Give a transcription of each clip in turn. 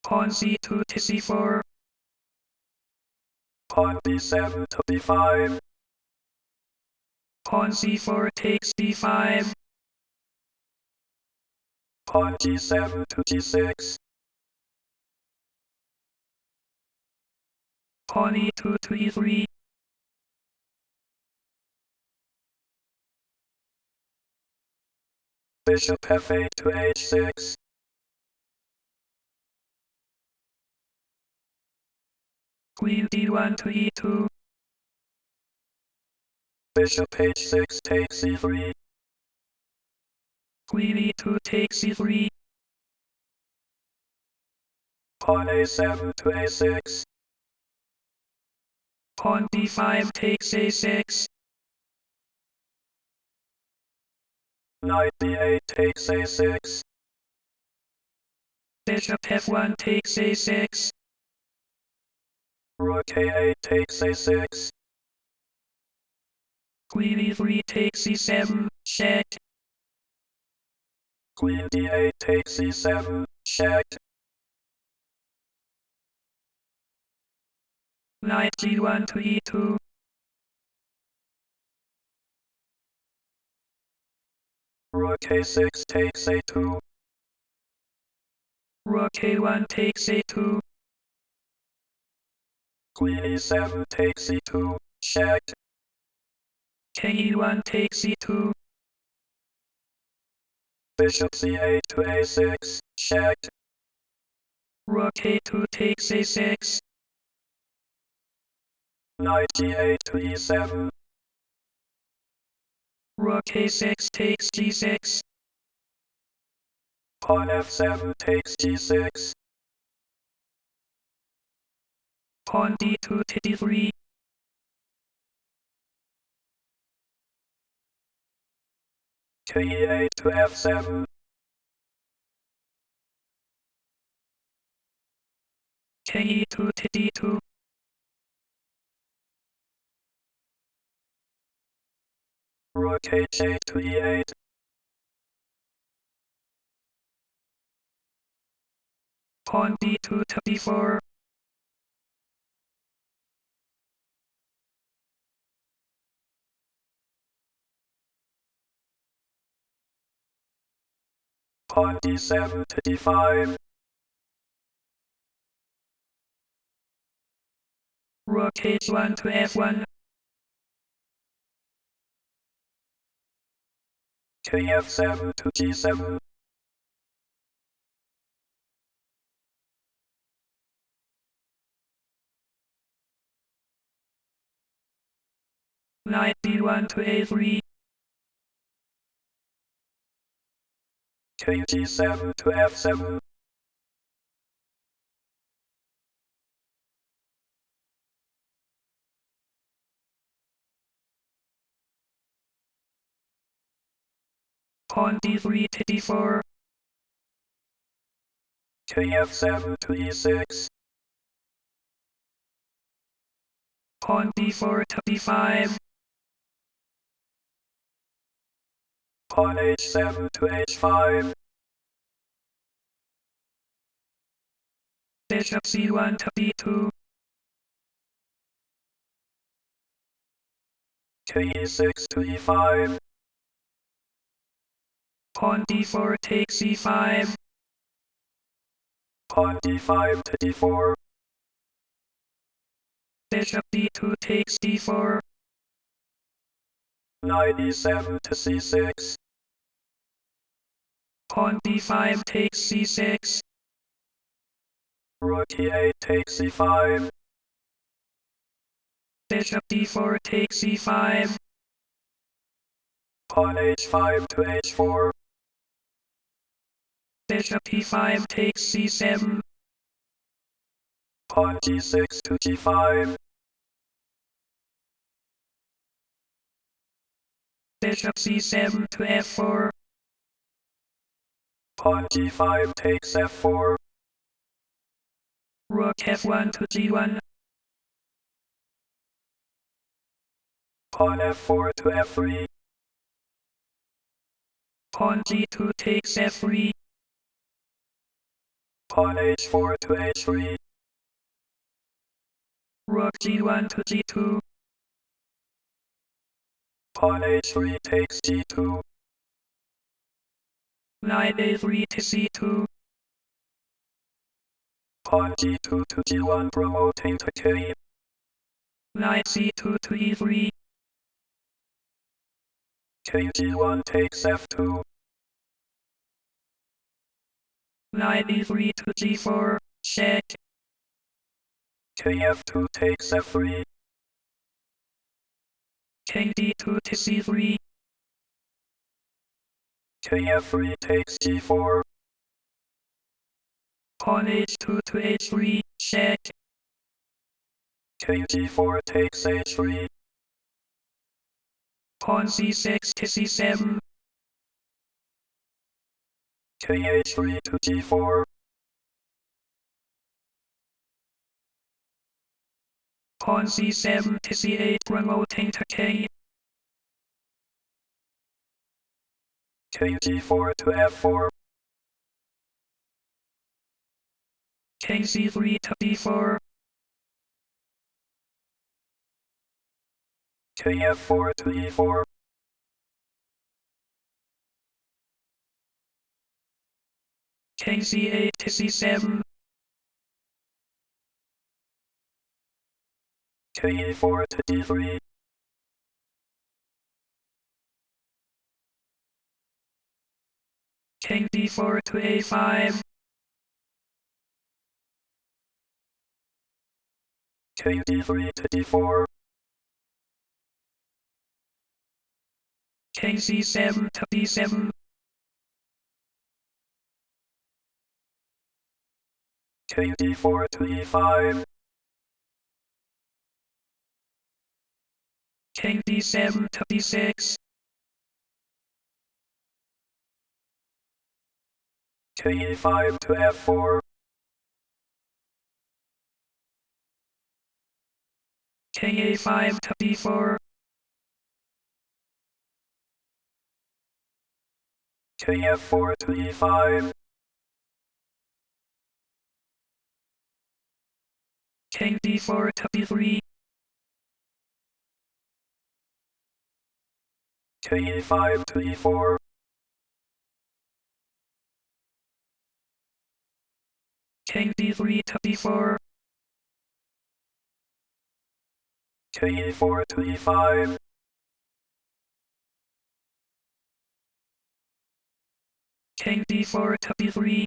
Pawn c2 to c4. Pawn b7 to b5. Pawn c4 takes d5. Pawn g7 to g6. Pawn e2 to e3. Bishop f8 to h6. Queen d1 to e2. Bishop h6 takes e3. Queen e2 takes e3. Pawn a7 to a6. Pawn d5 takes a6. Knight d8 takes a6. Bishop f1 takes a6. Rook a8 takes a6. Queen e3 takes e7, check. Queen d8 takes e7, check. Knight g1 to e2. Rook a6 takes a2. Rook a1 takes a2. Queen e7 takes e2, check. K1 takes e2. Bishop c8 to a6, check. Rook a2 takes a6. Knight g8 to e7. Rook a6 takes g6. Pawn f7 takes g6. Pawn d2 to d3. K8 to f7. K2 to d2. Rook h8 to e8. Pawn d2 to d4. Pawn d7 to d5. Rook h1 to f1. Kf7 to g7. Knight d1 to a3. Kg7 to f7. Pawn d3 to d4. Kf7 to e6. Pawn d4 to d5. Pawn h7 to h5. Bishop c1 to b2. Ke6 to e5. Pawn d4 takes e5. Pawn d5 to d4. Bishop d2 takes d4. Knight e7 to c6. Pawn b5 takes c6. Rook e8 takes e5. Bishop d4 takes e5. Pawn h5 to h4. Bishop e5 takes c7. Pawn g6 to g5. Bishop c7 to f4. Pawn g5 takes f4. Rook f1 to g1. Pawn f4 to f3. Pawn g2 takes f3. Pawn h4 to h3. Rook g1 to g2. Pawn h3 takes g2. Knight a3 to c2. Pawn g2 to g1 promoting to k. Knight c2 to e3. Kg1 takes f2. Knight e3 to g4. Check. Kf2 takes f3. King d2 to c3. Kf3 takes g4. Pawn h2 to h3. Check. Kg4 takes h3. Pawn c6 to c7. Kh3 to g4. Pawn c7 to c8 promoting to k. Kg4 to f4. King c3 to d4. Kf4 to e4. King c8 to c7. Ke4 to d3. King d4 to a5. Kd3 to d4. King c7 to d7. Kd4 to e5. King d7 to d6. Ke5 to f4. King a5 to d4. Kf4 to e5. King d4 to d3. Ke5 to e4. King d3 to d4. Ke4 to e5. King d4 to d3.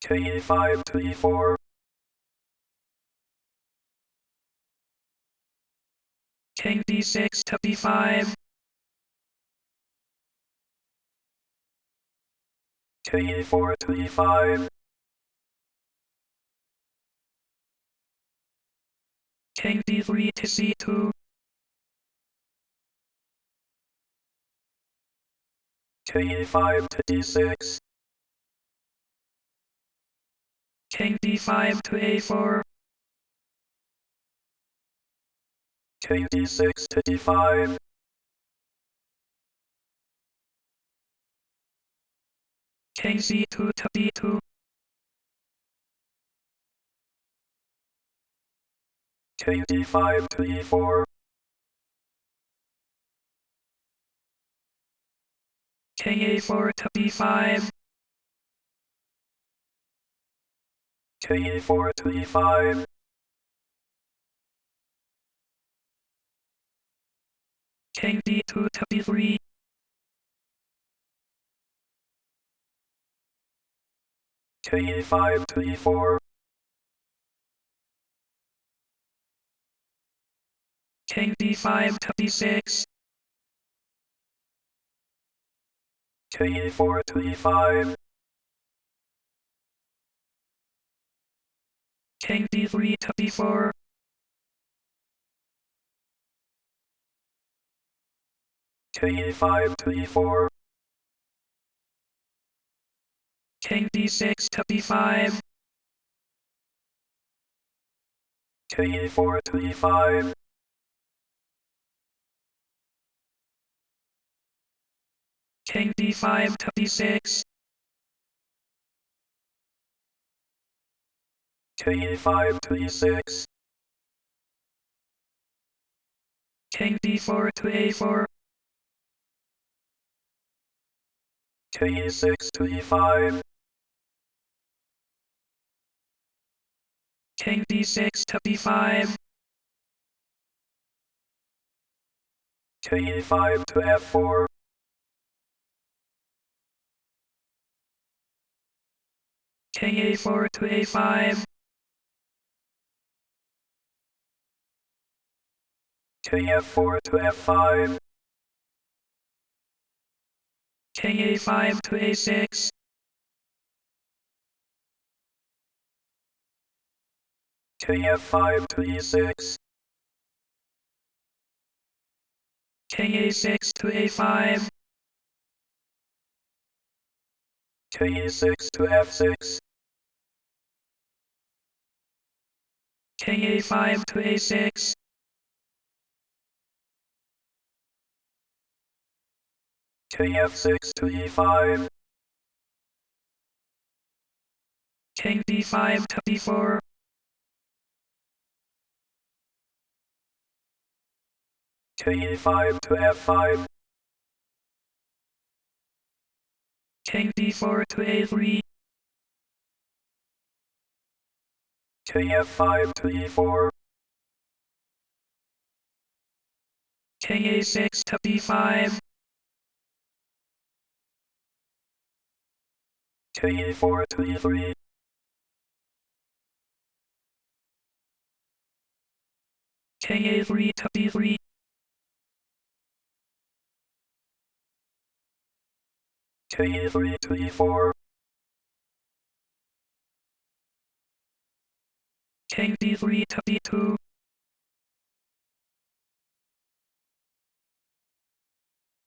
Ke5 to e4. King d6 to d5. Ke4 to e5. King d3 to c2. Ke5 to d6. King d5 to a4. Kd6 to d5. King c2 to d2. Kd5 to e4. King a4 to b5. Ke4 to e5. King d2 to d3. Ke5 to e4. King d5 to d6. Ke4 to e5. King d3 to d4. Ke5 to e4. King d6 to d5. Ke4 to e5. King d5 to b6. King e5 to e6. King d4 to a4. King e6 to e5. King d6 to b5. King e5 to f4. King a4 to a5. King f4 to f5. King a5 to a6. King f5 to e6. King a6 to a5. King e6 to f6. King a5 to a6. King f6 to e5. King d5 to b4. King e5 to f5. King d4 to a3. King f5 to e4. King a6 to b5. King e4 to e3. King a3 to b3. King e3 to e4. King d3 to b2.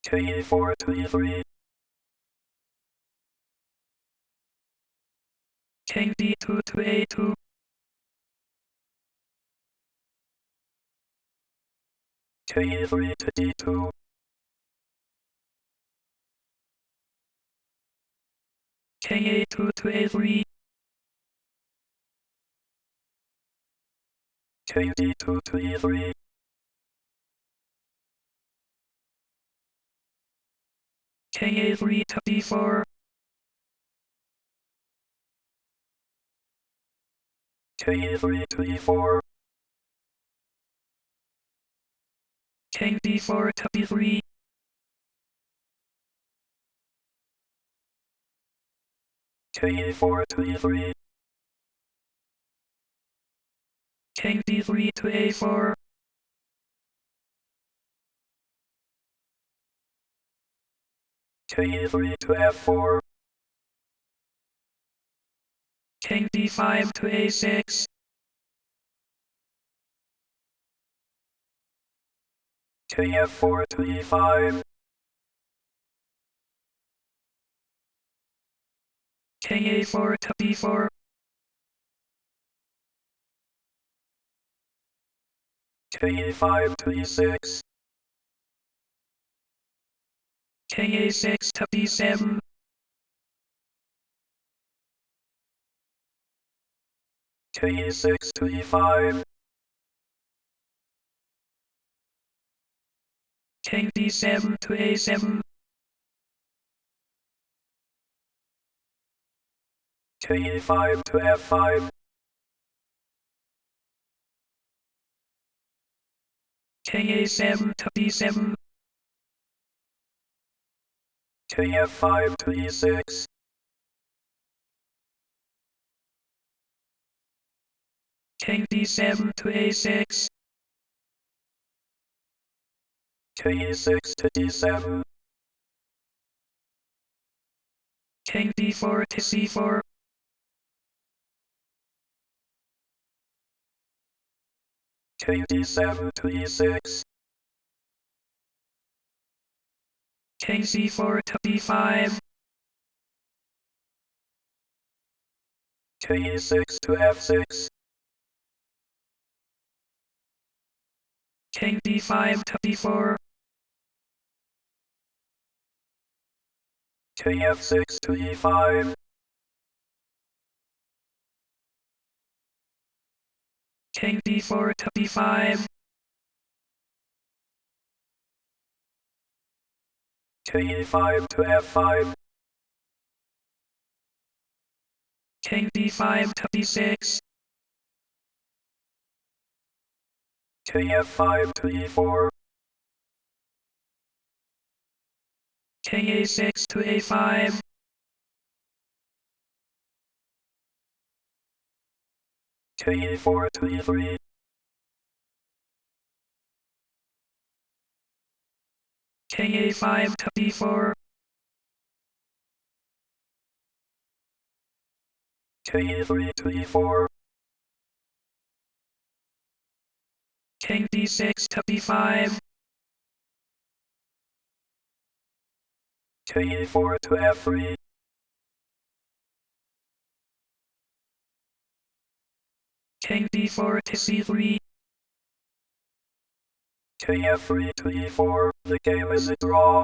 King e4 to e3. King d2 to a2. King e3 to d2. King a2 to a3. King d2 to e3. King a3 to b4. King e3 to e4. King d4 to b3. King e4 to e3. King d3 to a4. King e3 to f4. King d5 to a6. King f4 to e5. King a4 to b4. King e5 to e6. King a6 to b7. King e6 to e5. King d7 to a7. King e5 to f5. King a7 to b7. King f5 to e6. King d7 to a6. King e6 to d7. King d4 to c4. King d7 to e6. King c4 to b5. King e6 to f6. King d5 to b4. kf6 to e5, king d4 to b5, ke5 to f5, king d5 to b6, kf5 to e4, king a6 to a5, ke4 to e3, king a5 to b4, ke3 to e4, king d6 to b5, ke4 to f3, king d4 to c3, kf3 to e4. The game is a draw.